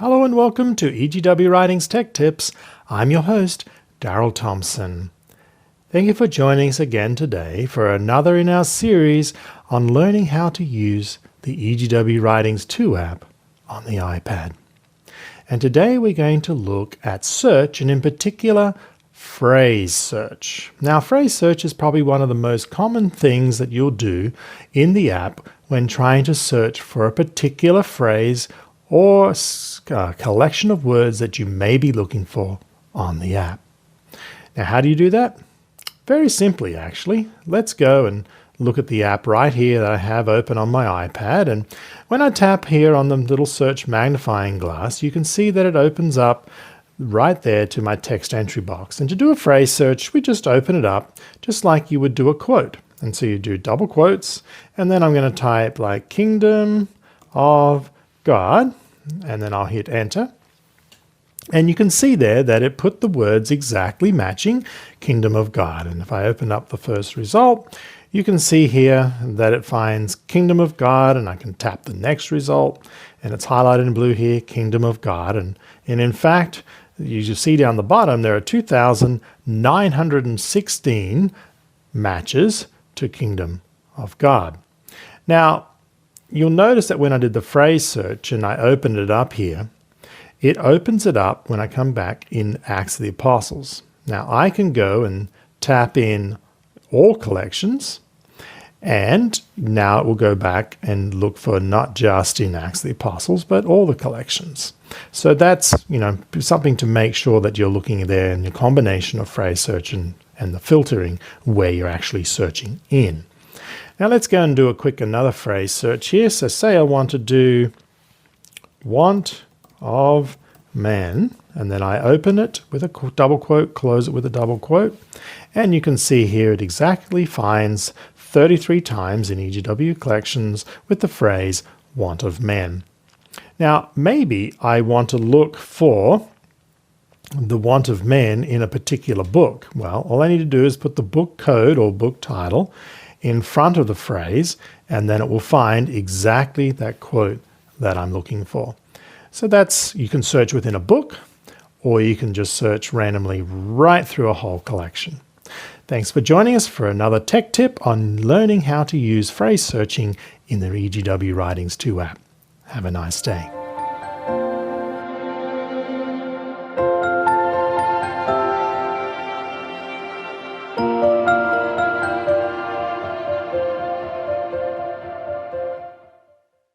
Hello and welcome to EGW Writings Tech Tips. I'm your host, Daryl Thompson. Thank you for joining us again today for another in our series on learning how to use the EGW Writings 2 app on the iPad. And today we're going to look at search, and in particular, phrase search. Now, phrase search is probably one of the most common things that you'll do in the app when trying to search for a particular phrase or a collection of words that you may be looking for on the app. Now, how do you do that? Very simply, actually. Let's go and look at the app right here that I have open on my iPad. And when I tap here on the little search magnifying glass, you can see that it opens up right there to my text entry box. And to do a phrase search, we just open it up just like you would do a quote. And so you do double quotes, and then I'm going to type like Kingdom of God, and then I'll hit enter. And you can see there that it put the words exactly matching Kingdom of God. And if I open up the first result, you can see here that it finds Kingdom of God, and I can tap the next result, and it's highlighted in blue here, Kingdom of God. And in fact, you see down the bottom, there are 2,916 matches to Kingdom of God. Now, you'll notice that when I did the phrase search and I opened it up here, it opens it up when I come back in Acts of the Apostles. Now, I can go and tap in all collections, and now it will go back and look for not just in Acts of the Apostles, but all the collections. So that's, something to make sure that you're looking there in the combination of phrase search and the filtering where you're actually searching in. Now let's go and do another phrase search here. So say I want to do want of man, and then I open it with a double quote, close it with a double quote, and you can see here it exactly finds 33 times in EGW collections with the phrase want of man. Now maybe I want to look for the want of men in a particular book. Well, all I need to do is put the book code or book title in front of the phrase, and then it will find exactly that quote that I'm looking for. So you can search within a book, or you can just search randomly right through a whole collection. Thanks for joining us for another tech tip on learning how to use phrase searching in the EGW Writings 2 app. Have a nice day.